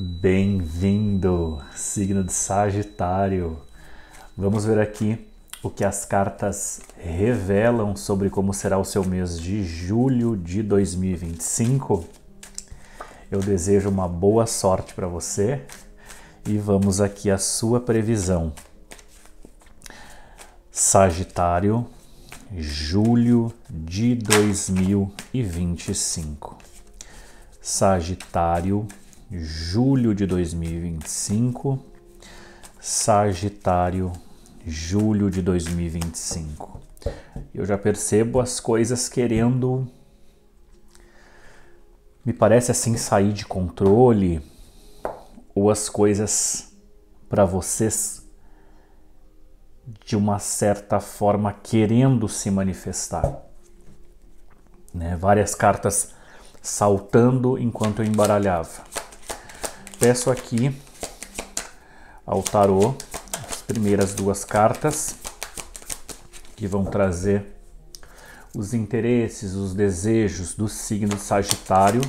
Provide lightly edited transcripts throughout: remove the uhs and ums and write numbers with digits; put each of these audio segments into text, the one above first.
Bem-vindo, signo de Sagitário. Vamos ver aqui o que as cartas revelam sobre como será o seu mês de julho de 2025. Eu desejo uma boa sorte para você e vamos aqui a sua previsão. Sagitário, julho de 2025. Sagitário, julho de 2025. Sagitário, julho de 2025. Eu já percebo as coisas querendo, me parece assim, sair de controle, ou as coisas para vocês de uma certa forma querendo se manifestar, né? Várias cartas saltando enquanto eu embaralhava. Peço aqui ao tarô as primeiras duas cartas que vão trazer os interesses, os desejos do signo de Sagitário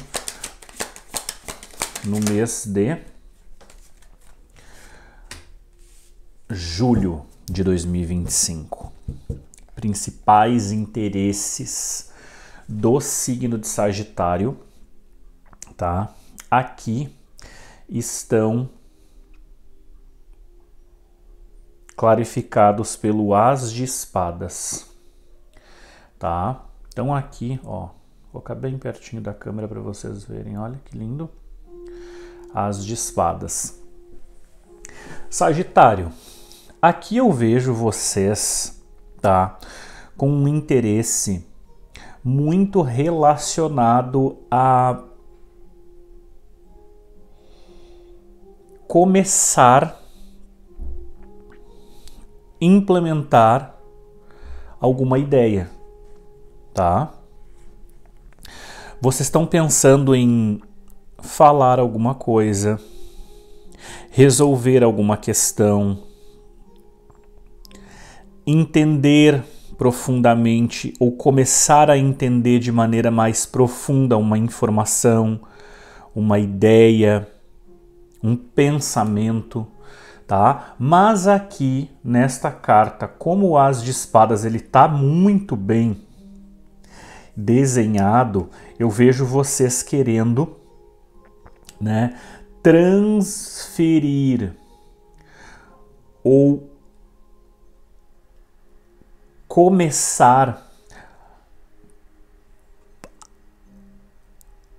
no mês de julho de 2025. Principais interesses do signo de Sagitário, tá? Aqui estão clarificados pelo As de Espadas, tá? Então aqui, ó, vou colocar bem pertinho da câmera para vocês verem, olha que lindo. As de Espadas. Sagitário, aqui eu vejo vocês, tá, com um interesse muito relacionado a começar, implementar alguma ideia, tá? Vocês estão pensando em falar alguma coisa, resolver alguma questão, entender profundamente ou começar a entender de maneira mais profunda uma informação, uma ideia, um pensamento, tá? Mas aqui nesta carta, como o As de Espadas ele tá muito bem desenhado, eu vejo vocês querendo, né, transferir ou começar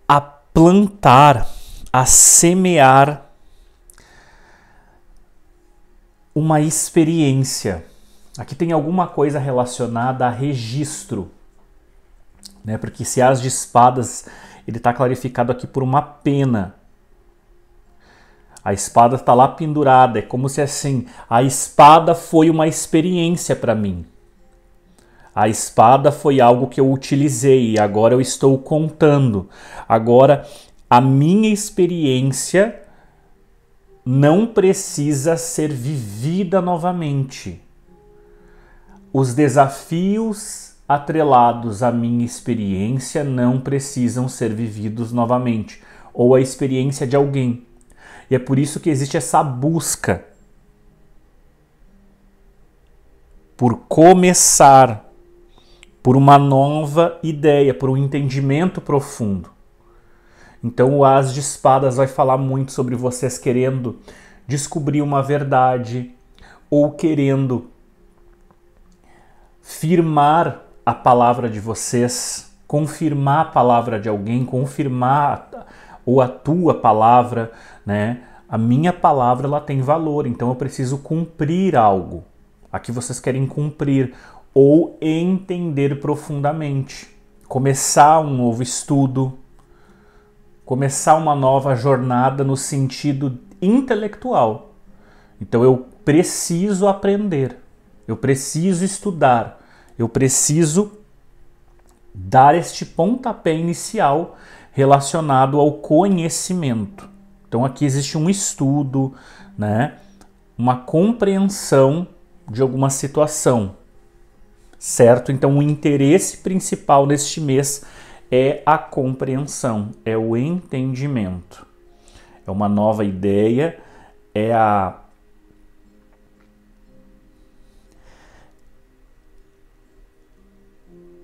a plantar, a semear uma experiência. Aqui tem alguma coisa relacionada a registro, né? Porque esse As de Espadas ele está clarificado aqui por uma pena. A espada está lá pendurada, é como se assim, a espada foi uma experiência para mim. A espada foi algo que eu utilizei e agora eu estou contando. Agora, a minha experiência não precisa ser vivida novamente. Os desafios atrelados à minha experiência não precisam ser vividos novamente, ou a experiência de alguém. E é por isso que existe essa busca por começar, por uma nova ideia, por um entendimento profundo. Então o As de Espadas vai falar muito sobre vocês querendo descobrir uma verdade ou querendo firmar a palavra de vocês, confirmar a palavra de alguém, confirmar ou a tua palavra, né? A minha palavra ela tem valor, então eu preciso cumprir algo. Aqui vocês querem cumprir ou entender profundamente, começar um novo estudo, começar uma nova jornada no sentido intelectual. Então eu preciso aprender, eu preciso estudar, eu preciso dar este pontapé inicial relacionado ao conhecimento. Então aqui existe um estudo, né? Uma compreensão de alguma situação, certo? Então o interesse principal neste mês é a compreensão, é o entendimento. é uma nova ideia, é a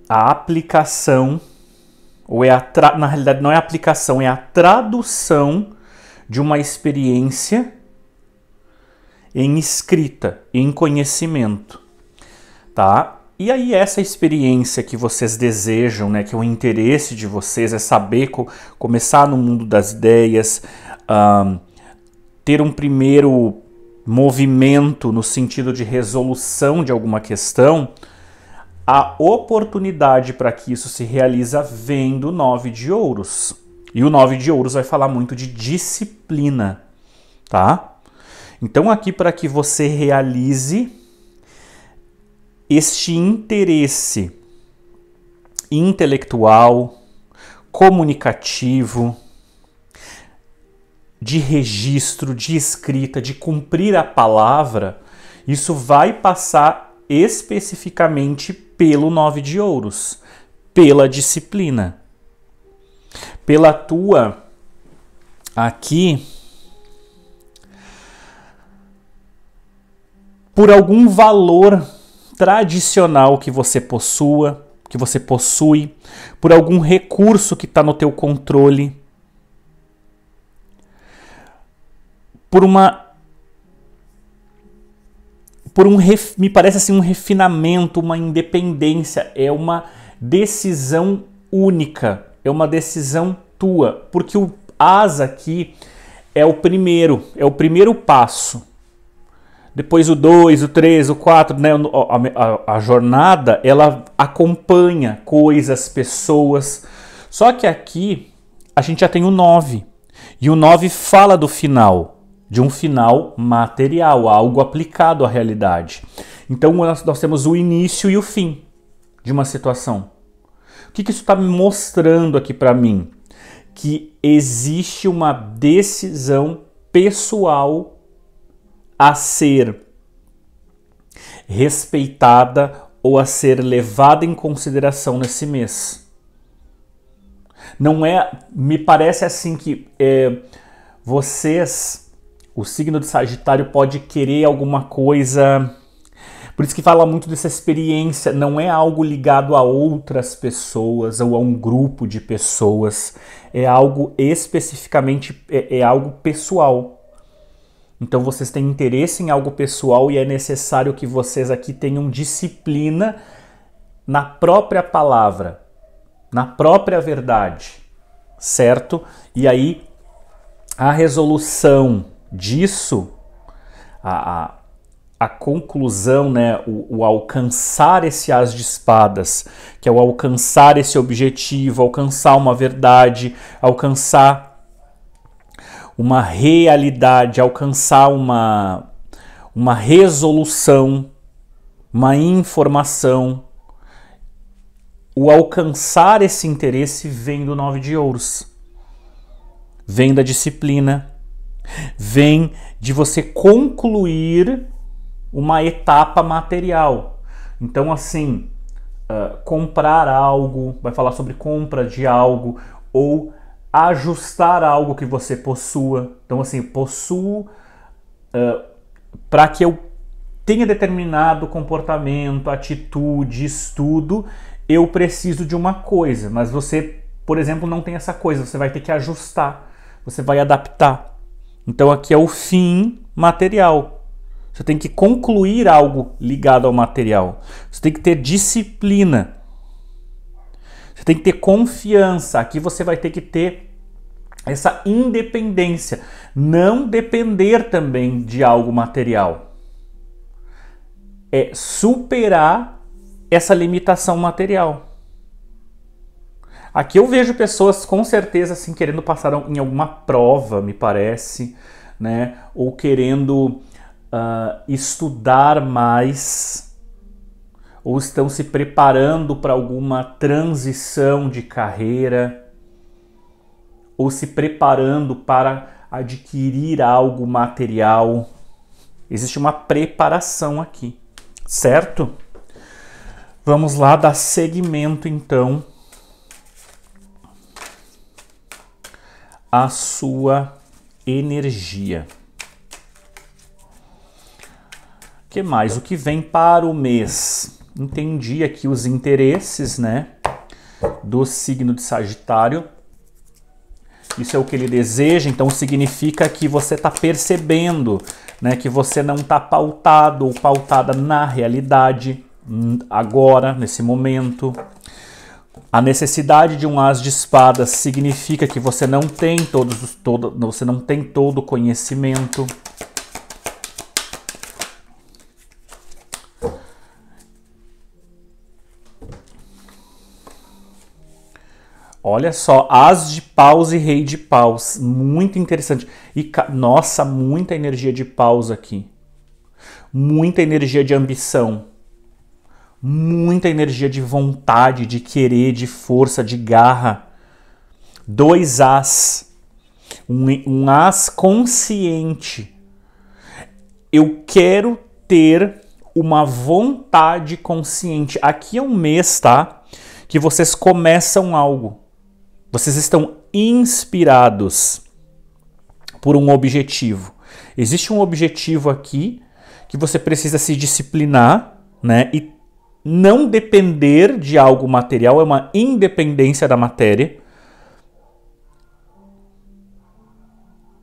aplicação, ou na realidade não é a aplicação, é a tradução de uma experiência em escrita, em conhecimento, tá? E aí essa experiência que vocês desejam, né, que o interesse de vocês é saber começar no mundo das ideias, ter um primeiro movimento no sentido de resolução de alguma questão, a oportunidade para que isso se realiza vem do 9 de ouros. E o 9 de ouros vai falar muito de disciplina, tá? Então aqui para que você realize este interesse intelectual, comunicativo, de registro, de escrita, de cumprir a palavra, isso vai passar especificamente pelo 9 de ouros, pela disciplina, pela tua aqui, por algum valor tradicional que você possui, por algum recurso que está no teu controle, me parece assim um refinamento, uma independência, é uma decisão única, é uma decisão tua, porque o as aqui é o primeiro passo. Depois o 2, o 3, o 4, né? A jornada, ela acompanha coisas, pessoas. Só que aqui a gente já tem o 9. E o 9 fala do final, de um final material, algo aplicado à realidade. Então nós temos o início e o fim de uma situação. O que isso está me mostrando aqui para mim? Que existe uma decisão pessoal a ser respeitada ou a ser levada em consideração nesse mês. Não é, me parece assim que vocês, o signo de Sagitário pode querer alguma coisa, por isso que fala muito dessa experiência, não é algo ligado a outras pessoas ou a um grupo de pessoas, é algo especificamente, é algo pessoal. Então vocês têm interesse em algo pessoal e é necessário que vocês aqui tenham disciplina na própria palavra, na própria verdade, certo? E aí a resolução disso, a conclusão, né, o alcançar esse as de espadas, que é o alcançar esse objetivo, alcançar uma verdade, alcançar uma realidade, alcançar uma resolução, uma informação. O alcançar esse interesse vem do 9 de ouros, vem da disciplina, vem de você concluir uma etapa material. Então, assim, comprar algo, vai falar sobre compra de algo, ou ajustar algo que você possua. Então, assim, possuo para que eu tenha determinado comportamento, atitude, estudo, eu preciso de uma coisa, mas você, por exemplo, não tem essa coisa, você vai ter que ajustar, você vai adaptar. Então, aqui é o fim material. Você tem que concluir algo ligado ao material. Você tem que ter disciplina. Você tem que ter confiança. Aqui você vai ter que ter essa independência. Não depender também de algo material. É superar essa limitação material. Aqui eu vejo pessoas com certeza assim querendo passar em alguma prova, me parece, né? Ou querendo estudar mais, ou estão se preparando para alguma transição de carreira, ou se preparando para adquirir algo material. Existe uma preparação aqui, certo? Vamos lá dar seguimento então à sua energia. O que mais? O que vem para o mês? Entendi aqui os interesses, né, do signo de Sagitário. Isso é o que ele deseja, então significa que você está percebendo, né, que você não está pautado ou pautada na realidade agora, nesse momento. A necessidade de um as de espadas significa que você não tem você não tem todo o conhecimento. Olha só, as de paus e rei de paus, muito interessante. E nossa, muita energia de paus aqui. Muita energia de ambição. Muita energia de vontade, de querer, de força, de garra. 2 as. Um as consciente. Eu quero ter uma vontade consciente. Aqui é um mês, tá? Que vocês começam algo. Vocês estão inspirados por um objetivo. Existe um objetivo aqui que você precisa se disciplinar, né? E não depender de algo material, é uma independência da matéria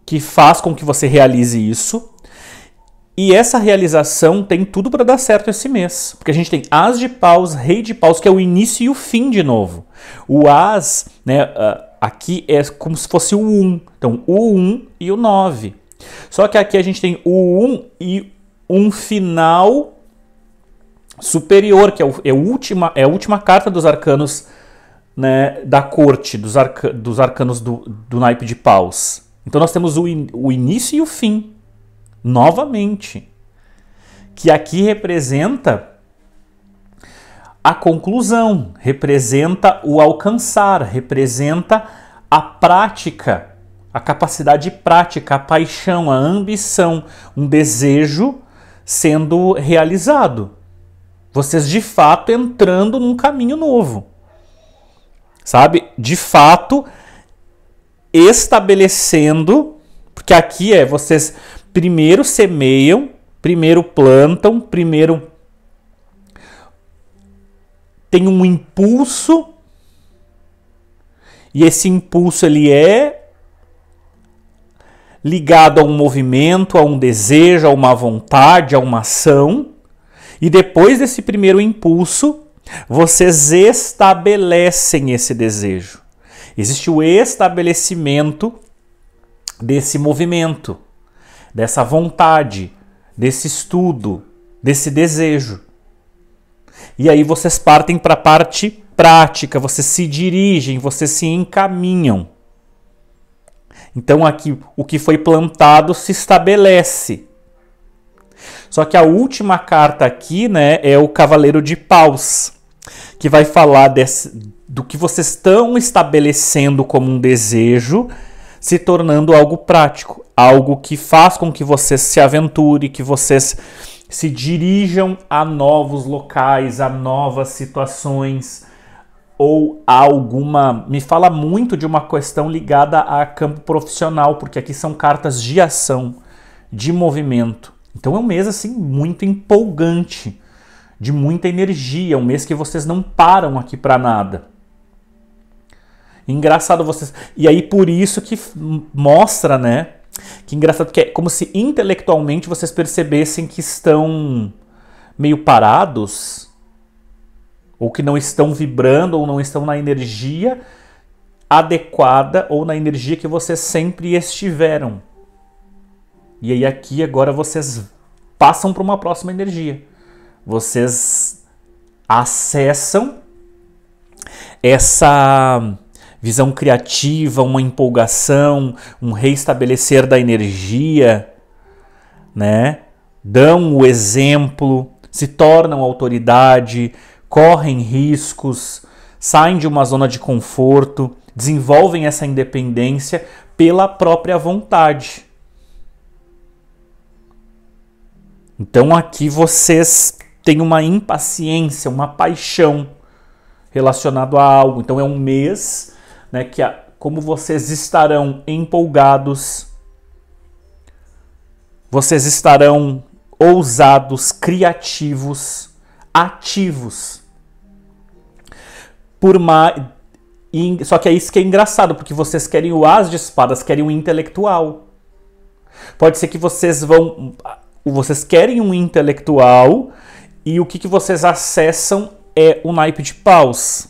que faz com que você realize isso. E essa realização tem tudo para dar certo esse mês. Porque a gente tem as de paus, rei de paus, que é o início e o fim de novo. O as, né, aqui é como se fosse o 1. Então, o 1 e o 9. Só que aqui a gente tem o 1 e um final superior, que é a última carta dos arcanos, né, da corte, dos arcanos do naipe de paus. Então nós temos o início e o fim. Novamente, que aqui representa a conclusão, representa o alcançar, representa a prática, a capacidade prática, a paixão, a ambição, um desejo sendo realizado. Vocês de fato entrando num caminho novo, sabe? De fato estabelecendo, porque aqui vocês primeiro semeiam, primeiro plantam, primeiro tem um impulso, e esse impulso ele é ligado a um movimento, a um desejo, a uma vontade, a uma ação, e depois desse primeiro impulso, vocês estabelecem esse desejo. Existe o estabelecimento desse movimento, dessa vontade, desse estudo, desse desejo. E aí vocês partem para a parte prática, vocês se dirigem, vocês se encaminham. Então aqui o que foi plantado se estabelece. Só que a última carta aqui, né, é o Cavaleiro de Paus, que vai falar do que vocês estão estabelecendo como um desejo, se tornando algo prático, algo que faz com que vocês se aventurem, que vocês se dirijam a novos locais, a novas situações, ou a alguma... Me fala muito de uma questão ligada a campo profissional, porque aqui são cartas de ação, de movimento. Então é um mês assim muito empolgante, de muita energia, um mês que vocês não param aqui para nada. Engraçado vocês... E aí por isso que mostra, né? Que engraçado que é como se intelectualmente vocês percebessem que estão meio parados, ou que não estão vibrando, ou não estão na energia adequada, ou na energia que vocês sempre estiveram. E aí aqui agora vocês passam para uma próxima energia. Vocês acessam essa visão criativa, uma empolgação, um reestabelecer da energia, né? Dão o exemplo, se tornam autoridade, correm riscos, saem de uma zona de conforto, desenvolvem essa independência pela própria vontade. Então aqui vocês têm uma impaciência, uma paixão relacionado a algo. Então é um mês, né, que como vocês estarão empolgados, vocês estarão ousados, criativos, ativos. Só que é isso que é engraçado, porque vocês querem o as de espadas, querem o intelectual. Pode ser que vocês querem um intelectual e o que vocês acessam é o naipe de paus.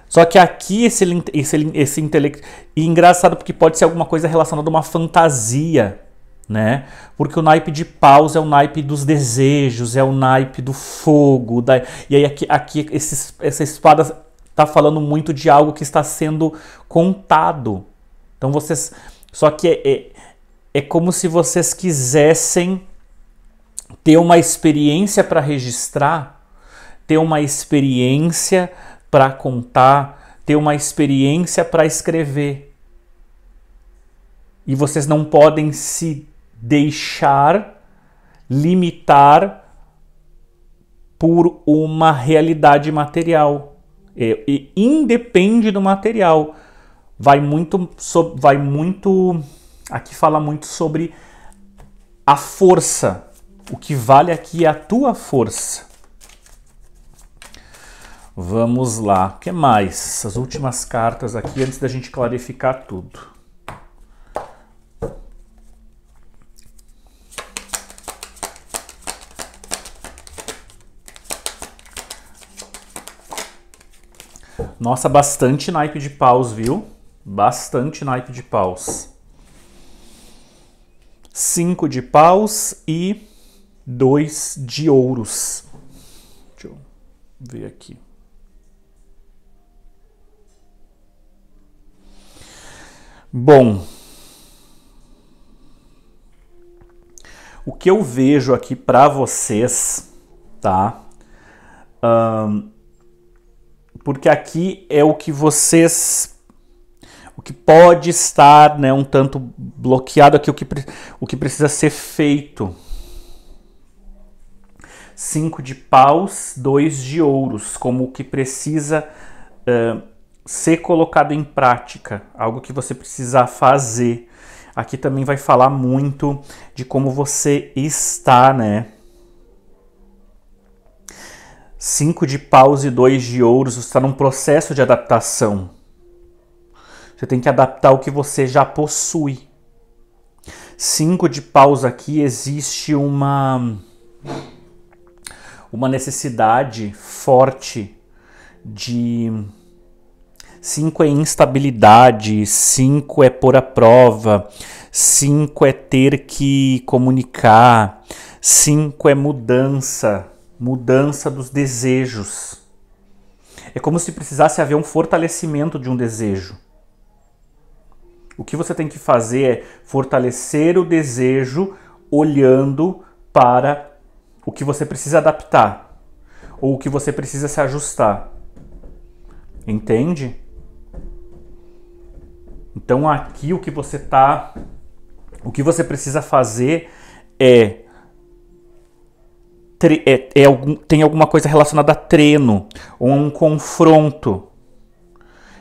Só que aqui esse intelecto... E engraçado porque pode ser alguma coisa relacionada a uma fantasia, né? Porque o naipe de paus é o naipe dos desejos, é o naipe do fogo. E aí aqui essa espada está falando muito de algo que está sendo contado. Então vocês... Só que é como se vocês quisessem ter uma experiência para registrar, ter uma experiência para contar, ter uma experiência para escrever. E vocês não podem se deixar limitar por uma realidade material. E independe do material. Aqui fala muito sobre a força. O que vale aqui é a tua força. Vamos lá. O que mais? As últimas cartas aqui antes da gente clarificar tudo. Nossa, bastante naipe de paus, viu? Bastante naipe de paus. 5 de paus e 2 de ouros. Deixa eu ver aqui. Bom, o que eu vejo aqui para vocês, tá? Porque aqui é o que vocês... O que pode estar, né, um tanto bloqueado aqui, o que precisa ser feito. 5 de paus, 2 de ouros, como o que precisa ser colocado em prática, algo que você precisa fazer. Aqui também vai falar muito de como você está, né? 5 de paus e 2 de ouros, você está num processo de adaptação. Você tem que adaptar o que você já possui. 5 de paus aqui existe uma necessidade forte de... 5 é instabilidade, 5 é pôr à prova, 5 é ter que comunicar, 5 é mudança dos desejos. É como se precisasse haver um fortalecimento de um desejo. O que você tem que fazer é fortalecer o desejo olhando para o que você precisa adaptar ou o que você precisa se ajustar. Entende? Então aqui o que você precisa fazer tem alguma coisa relacionada a treino ou a um confronto.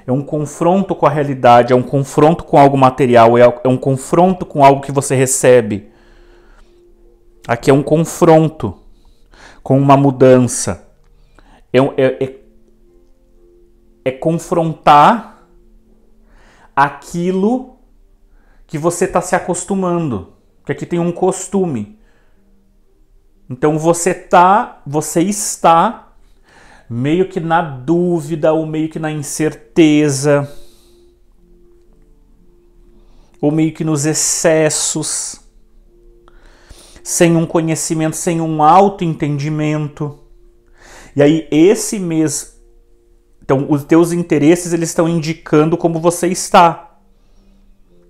É um confronto com a realidade, é um confronto com algo material, é um confronto com algo que você recebe. Aqui é um confronto com uma mudança. É confrontar aquilo que você está se acostumando. Que aqui tem um costume. Então você está meio que na dúvida, ou meio que na incerteza, ou meio que nos excessos, sem um conhecimento, sem um autoentendimento. E aí esse mês, então os teus interesses eles estão indicando como você está.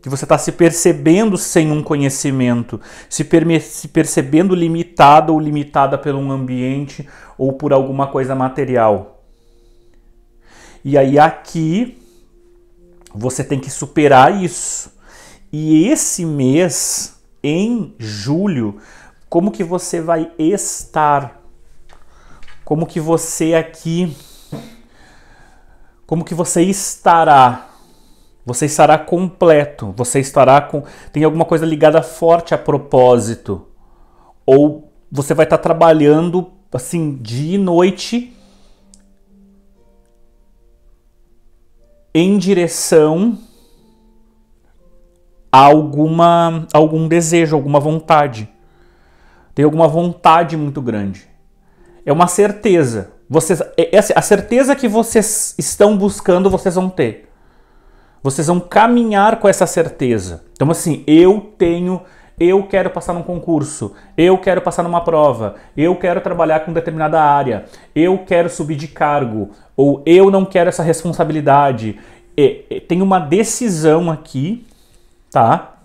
Que você está se percebendo sem um conhecimento, se percebendo limitado ou limitada por um ambiente ou por alguma coisa material. E aí aqui você tem que superar isso. E esse mês, em julho, como que você vai estar? Como que você aqui... Como que você estará? Você estará completo, você estará com... Tem alguma coisa ligada forte a propósito. Ou você vai estar trabalhando, assim, dia e noite em direção a algum desejo, alguma vontade. Tem alguma vontade muito grande. É uma certeza. A certeza que vocês estão buscando, vocês vão ter. Vocês vão caminhar com essa certeza. Então, assim, eu quero passar num concurso, eu quero passar numa prova, eu quero trabalhar com determinada área, eu quero subir de cargo, ou eu não quero essa responsabilidade. Tem uma decisão aqui, tá?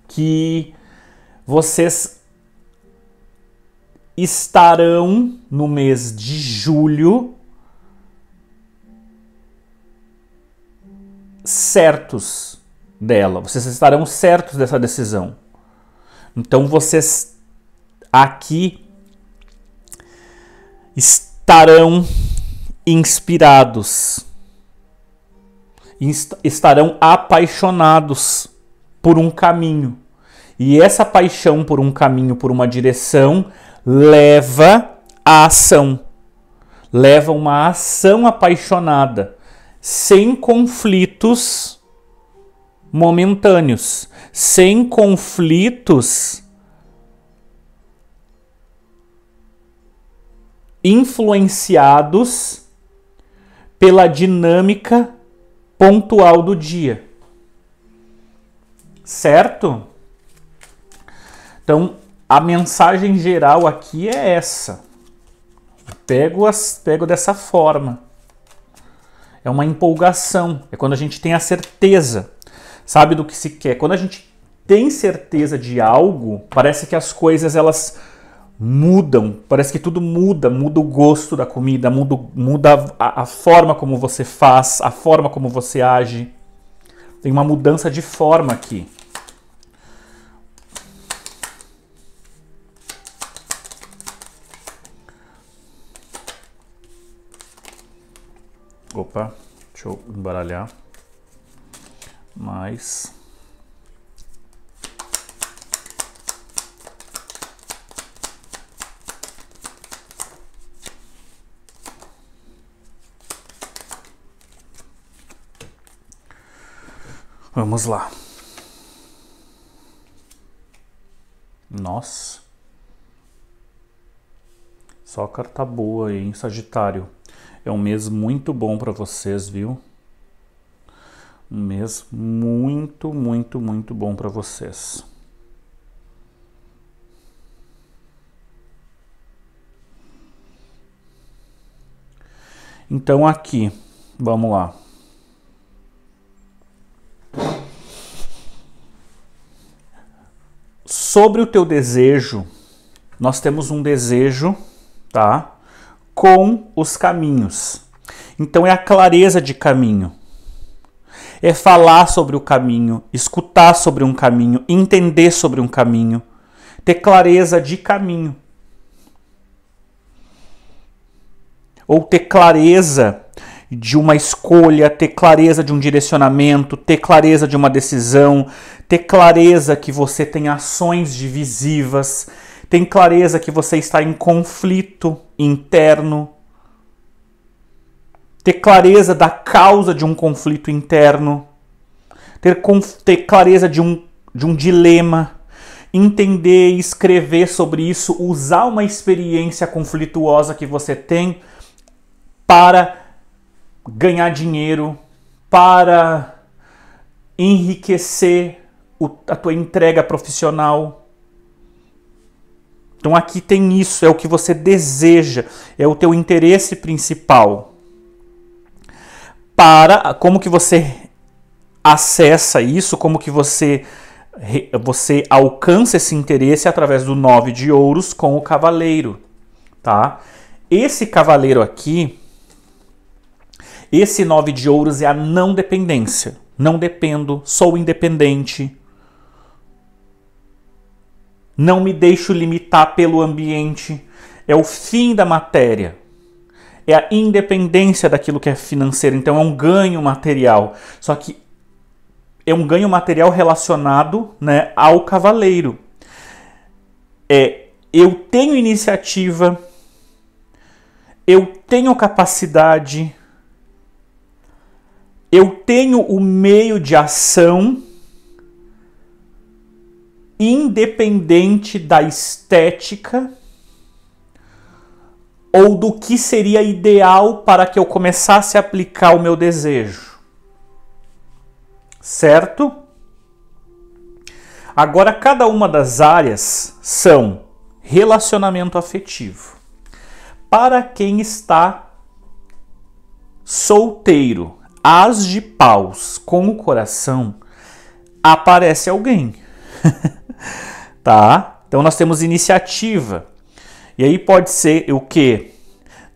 Que vocês estarão no mês de julho certos dela. Vocês estarão certos dessa decisão. Então vocês aqui estarão inspirados, estarão apaixonados por um caminho. E essa paixão por um caminho, por uma direção, leva à ação. Leva uma ação apaixonada, sem conflitos momentâneos, sem conflitos influenciados pela dinâmica pontual do dia. Certo? Então, a mensagem geral aqui é essa. Pego dessa forma. É uma empolgação. É quando a gente tem a certeza, sabe, do que se quer. Quando a gente tem certeza de algo, parece que as coisas elas mudam. Parece que tudo muda. Muda o gosto da comida, muda a forma como você faz, a forma como você age. Tem uma mudança de forma aqui. Opa, deixa eu embaralhar mais. Vamos lá. Nossa. Só carta boa aí, hein, Sagitário. É um mês muito bom para vocês, viu? Um mês muito, muito, muito bom para vocês. Então aqui, vamos lá. Sobre o teu desejo, nós temos um desejo, tá? Com os caminhos. Então é a clareza de caminho. É falar sobre o caminho, escutar sobre um caminho, entender sobre um caminho, ter clareza de caminho. Ou ter clareza de uma escolha, ter clareza de um direcionamento, ter clareza de uma decisão, ter clareza que você tem ações divisivas, tem clareza que você está em conflito interno, ter clareza da causa de um conflito interno, ter clareza de um dilema, entender e escrever sobre isso, usar uma experiência conflituosa que você tem para ganhar dinheiro, para enriquecer a tua entrega profissional. Então aqui tem isso, é o que você deseja, é o teu interesse principal. Como que você acessa isso, como que você alcança esse interesse através do 9 de ouros com o cavaleiro, tá? Esse cavaleiro aqui, esse 9 de ouros é a não dependência. Não dependo, sou independente. Não me deixo limitar pelo ambiente. É o fim da matéria. É a independência daquilo que é financeiro. Então é um ganho material. Só que é um ganho material relacionado, né, ao cavaleiro. Eu tenho iniciativa, eu tenho capacidade, eu tenho o meio de ação, independente da estética ou do que seria ideal para que eu começasse a aplicar o meu desejo. Certo? Agora, cada uma das áreas são relacionamento afetivo. Para quem está solteiro, as de paus com o coração, aparece alguém. Tá? Então nós temos iniciativa. E aí pode ser o quê?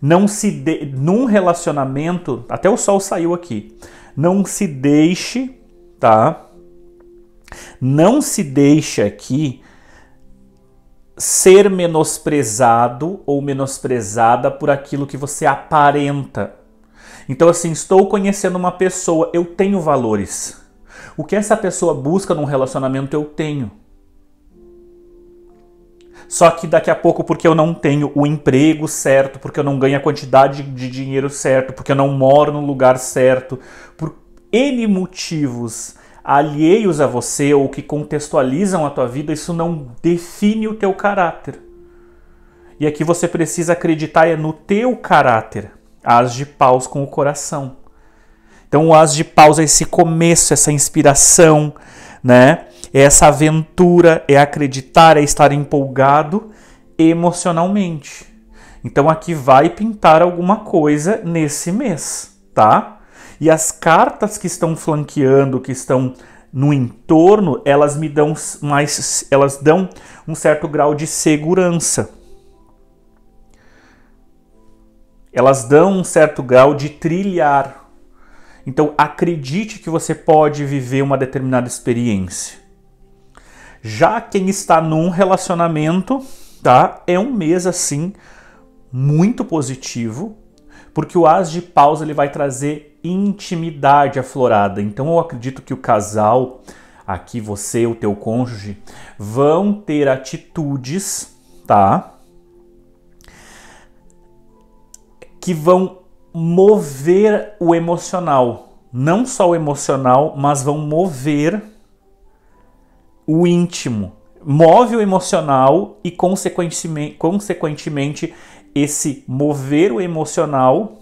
Num relacionamento, até o sol saiu aqui. Não se deixe, tá? Não se deixe aqui ser menosprezado ou menosprezada por aquilo que você aparenta. Então, assim, estou conhecendo uma pessoa, eu tenho valores. O que essa pessoa busca num relacionamento, eu tenho. Só que daqui a pouco, porque eu não tenho o emprego certo, porque eu não ganho a quantidade de dinheiro certo, porque eu não moro no lugar certo, por N motivos alheios a você ou que contextualizam a tua vida, isso não define o teu caráter. E aqui você precisa acreditar no teu caráter. As de paus com o coração. Então o as de paus é esse começo, essa inspiração, né? É essa aventura, é acreditar, é estar empolgado emocionalmente. Então aqui vai pintar alguma coisa nesse mês, tá? E as cartas que estão flanqueando, que estão no entorno, elas me dão elas dão um certo grau de segurança. Elas dão um certo grau de trilhar. Então acredite que você pode viver uma determinada experiência. Já quem está num relacionamento, tá? É um mês assim muito positivo, porque o as de paus ele vai trazer intimidade aflorada. Então eu acredito que o casal, aqui você, o teu cônjuge, vão ter atitudes, tá? Que vão mover o emocional. Não só o emocional, mas vão mover o íntimo. Move o emocional e, consequentemente, esse mover o emocional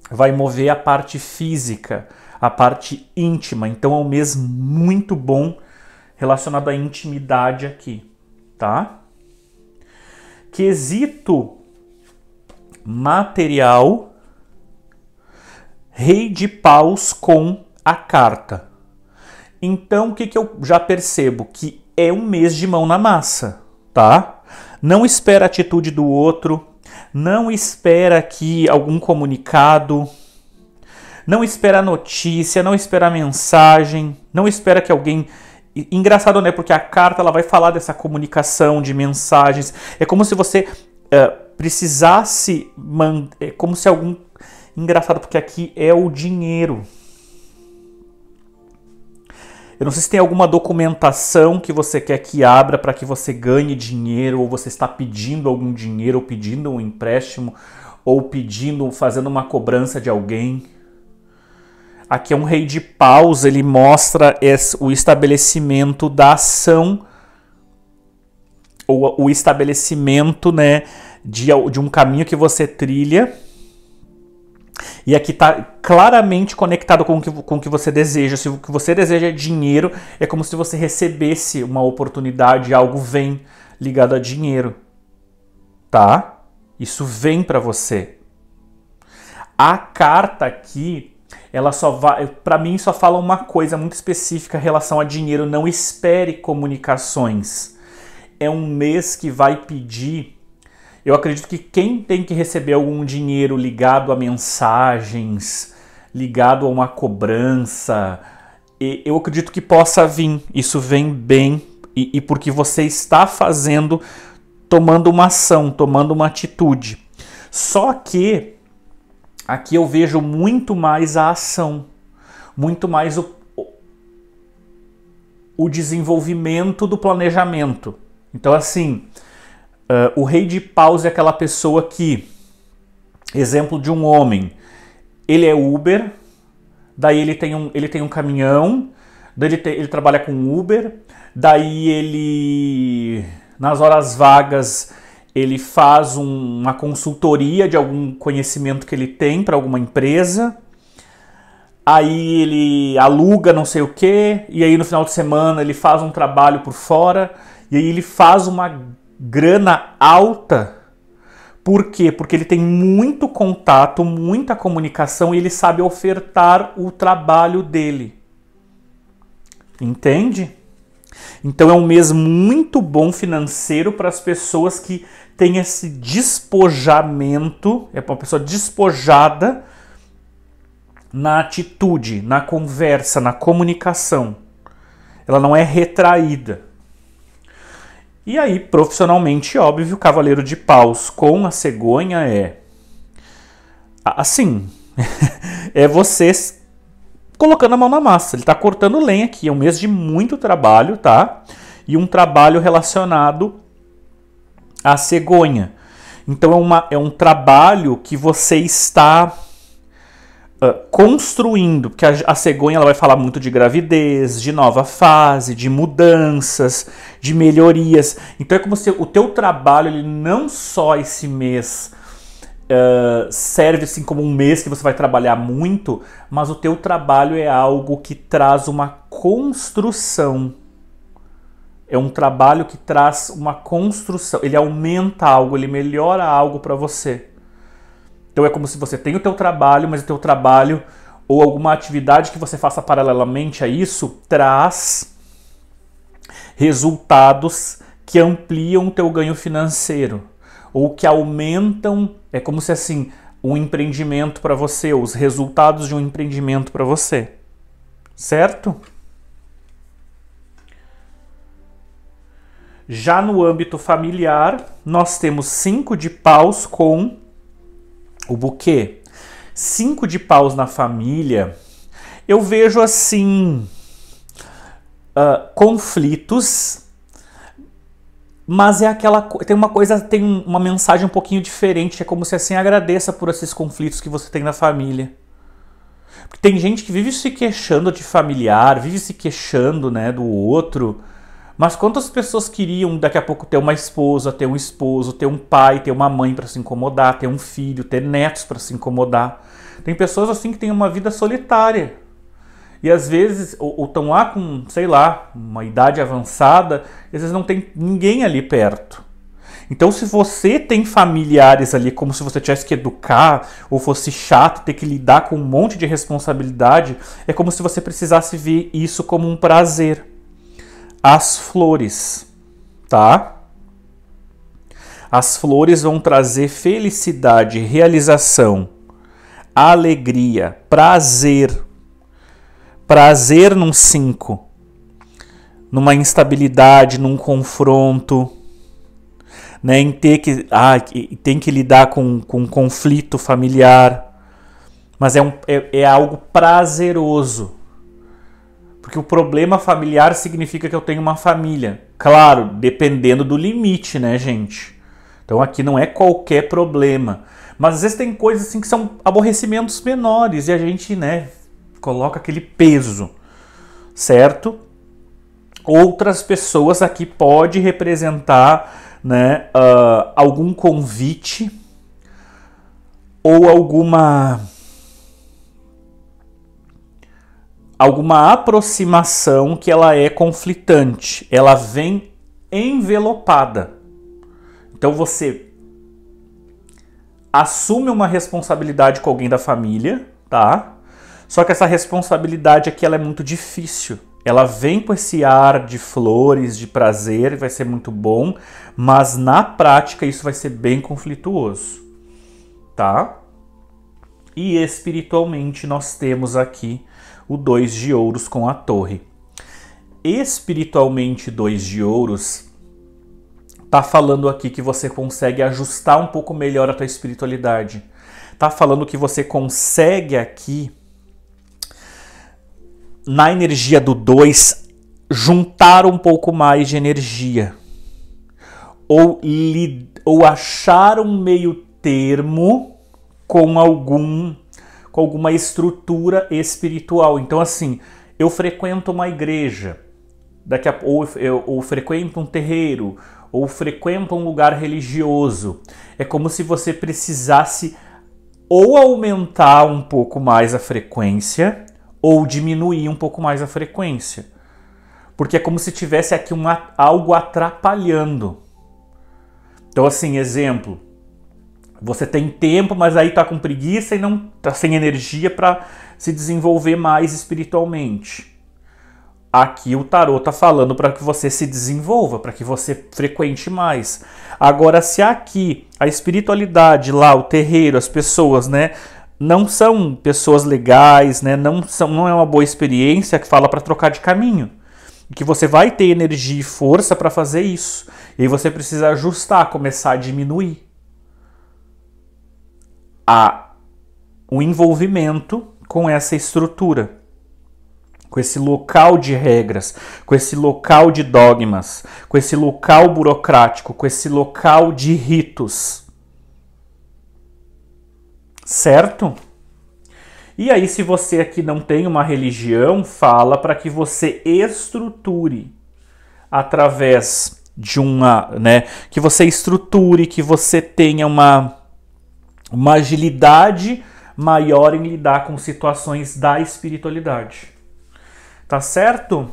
vai mover a parte física, a parte íntima. Então é um mês muito bom relacionado à intimidade aqui, tá? Quesito material, rei de paus com a carta. Então o que eu já percebo? Que é um mês de mão na massa, tá? Não espera a atitude do outro, não espera aqui algum comunicado, não espera notícia, não espera mensagem, não espera que alguém... Engraçado, né? Porque a carta ela vai falar dessa comunicação, de mensagens. É como se você precisasse... É como se algum... Engraçado, porque aqui é o dinheiro. Eu não sei se tem alguma documentação que você quer que abra para que você ganhe dinheiro, ou você está pedindo algum dinheiro, ou pedindo um empréstimo, ou fazendo uma cobrança de alguém. Aqui é um rei de paus, ele mostra o estabelecimento da ação, ou o estabelecimento, né, de um caminho que você trilha. E aqui está claramente conectado com o que você deseja. Se o que você deseja é dinheiro, é como se você recebesse uma oportunidade, algo vem ligado a dinheiro. Tá? Isso vem para você. A carta aqui, ela só vai, para mim só fala uma coisa muito específica em relação a dinheiro. Não espere comunicações. É um mês que vai pedir... Eu acredito que quem tem que receber algum dinheiro ligado a mensagens, ligado a uma cobrança, eu acredito que possa vir. Isso vem bem e porque você está fazendo, tomando uma ação, tomando uma atitude. Só que aqui eu vejo muito mais a ação, muito mais o desenvolvimento do planejamento. Então, assim, o rei de paus é aquela pessoa que, exemplo de um homem, ele é Uber, daí ele tem um caminhão, daí ele trabalha com Uber, daí ele, nas horas vagas, ele faz uma consultoria de algum conhecimento que ele tem para alguma empresa, aí ele aluga não sei o que, e aí no final de semana ele faz um trabalho por fora, e aí ele faz uma grana alta. Por quê? Porque ele tem muito contato, muita comunicação e ele sabe ofertar o trabalho dele. Entende? Então é um mês muito bom financeiro para as pessoas que têm esse despojamento, é uma pessoa despojada na atitude, na conversa, na comunicação. Ela não é retraída. E aí, profissionalmente, óbvio, o Cavaleiro de Paus com a cegonha é... assim, é vocês colocando a mão na massa. Ele está cortando lenha aqui, é um mês de muito trabalho, tá? E um trabalho relacionado à cegonha. Então é um trabalho que você está construindo, porque a cegonha ela vai falar muito de gravidez, de nova fase, de mudanças, de melhorias. Então é como se o teu trabalho, ele não só esse mês serve assim como um mês que você vai trabalhar muito, mas o teu trabalho é algo que traz uma construção. É um trabalho que traz uma construção, ele aumenta algo, ele melhora algo para você. Então é como se você tem o teu trabalho, mas o teu trabalho ou alguma atividade que você faça paralelamente a isso traz resultados que ampliam o teu ganho financeiro ou que aumentam, é como se assim, um empreendimento para você, os resultados de um empreendimento para você. Certo? Já no âmbito familiar, nós temos 5 de paus com o buquê. 5 de paus na família, eu vejo assim, conflitos, mas é aquela, tem uma mensagem um pouquinho diferente, é como se assim, agradeça por esses conflitos que você tem na família. Porque tem gente que vive se queixando de familiar, vive se queixando, né, do outro, mas quantas pessoas queriam daqui a pouco ter uma esposa, ter um esposo, ter um pai, ter uma mãe para se incomodar, ter um filho, ter netos para se incomodar? Tem pessoas assim que têm uma vida solitária. E às vezes, ou estão lá com, sei lá, uma idade avançada, e às vezes não tem ninguém ali perto. Então se você tem familiares ali como se você tivesse que educar, ou fosse chato, ter que lidar com um monte de responsabilidade, é como se você precisasse ver isso como um prazer. As flores, tá? As flores vão trazer felicidade, realização, alegria, prazer. Prazer num 5. Numa instabilidade, num confronto, né? Em ter que, tem que lidar com um conflito familiar. Mas é algo prazeroso. Porque o problema familiar significa que eu tenho uma família. Claro, dependendo do limite, né, gente? Então aqui não é qualquer problema. Mas às vezes tem coisas assim que são aborrecimentos menores e a gente, né, coloca aquele peso, certo? Outras pessoas aqui pode representar, né, algum convite ou alguma aproximação que ela é conflitante, ela vem envelopada. Então você assume uma responsabilidade com alguém da família, tá? Só que essa responsabilidade aqui ela é muito difícil. Ela vem com esse ar de flores, de prazer, vai ser muito bom, mas na prática isso vai ser bem conflituoso, tá? E espiritualmente nós temos aqui o 2 de ouros com a torre. Espiritualmente, 2 de ouros tá falando aqui que você consegue ajustar um pouco melhor a tua espiritualidade. Tá falando que você consegue aqui, na energia do 2, juntar um pouco mais de energia. Ou achar um meio termo com alguma estrutura espiritual. Então, assim, eu frequento uma igreja, ou frequento um terreiro, ou frequento um lugar religioso. É como se você precisasse ou aumentar um pouco mais a frequência, ou diminuir um pouco mais a frequência. Porque é como se tivesse aqui algo atrapalhando. Então, assim, exemplo, você tem tempo, mas aí tá com preguiça e não tá sem energia para se desenvolver mais espiritualmente. Aqui o tarô tá falando para que você se desenvolva, para que você frequente mais. Agora, se aqui a espiritualidade lá, o terreiro, as pessoas, né, não são pessoas legais, né, não é uma boa experiência, que fala para trocar de caminho. Que você vai ter energia e força para fazer isso. E aí você precisa ajustar, começar a diminuir o envolvimento com essa estrutura, com esse local de regras, com esse local de dogmas, com esse local burocrático, com esse local de ritos. Certo? E aí, se você aqui não tem uma religião, fala para que você estruture através de que você estruture, que você tenha uma agilidade maior em lidar com situações da espiritualidade. Tá certo?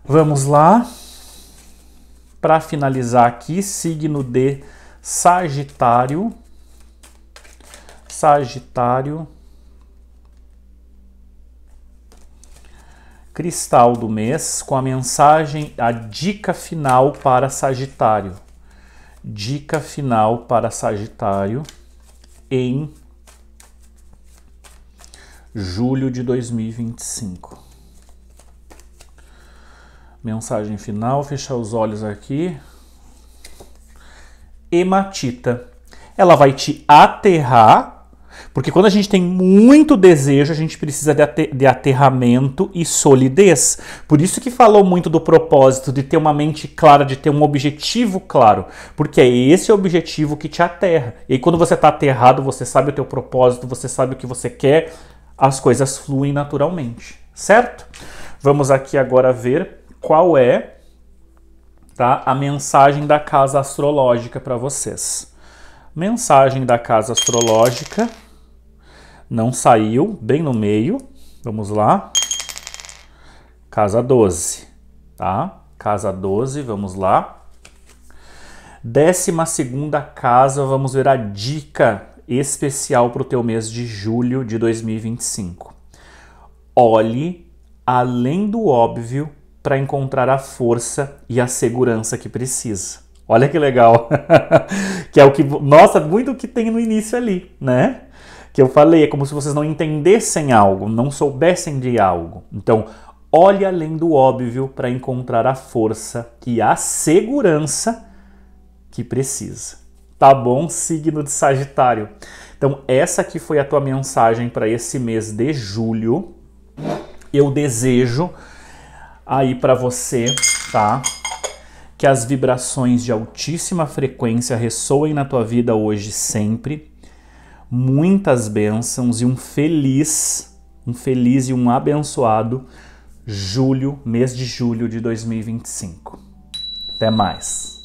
Vamos lá. Para finalizar aqui, signo de Sagitário. Sagitário. Cristal do mês com a mensagem, a dica final para Sagitário. Dica final para Sagitário em julho de 2025. Mensagem final, fechar os olhos aqui. Hematita. Ela vai te aterrar. Porque quando a gente tem muito desejo, a gente precisa de aterramento e solidez. Por isso que falou muito do propósito, de ter uma mente clara, de ter um objetivo claro. Porque é esse objetivo que te aterra. E aí quando você está aterrado, você sabe o teu propósito, você sabe o que você quer, as coisas fluem naturalmente. Certo? Vamos aqui agora ver qual é, tá, a mensagem da casa astrológica para vocês. Mensagem da casa astrológica. Não saiu, bem no meio. Vamos lá. Casa 12, tá? Casa 12, vamos lá. 12ª casa, vamos ver a dica especial para o teu mês de julho de 2025. Olhe além do óbvio para encontrar a força e a segurança que precisa. Olha que legal. Que é o que, nossa, muito o que tem no início ali, né? Que eu falei, é como se vocês não entendessem algo, não soubessem de algo. Então, olhe além do óbvio para encontrar a força e a segurança que precisa. Tá bom, signo de Sagitário? Então, essa aqui foi a tua mensagem para esse mês de julho. Eu desejo aí para você, tá? Que as vibrações de altíssima frequência ressoem na tua vida hoje sempre. Muitas bênçãos e um feliz e um abençoado julho, mês de julho de 2025. Até mais!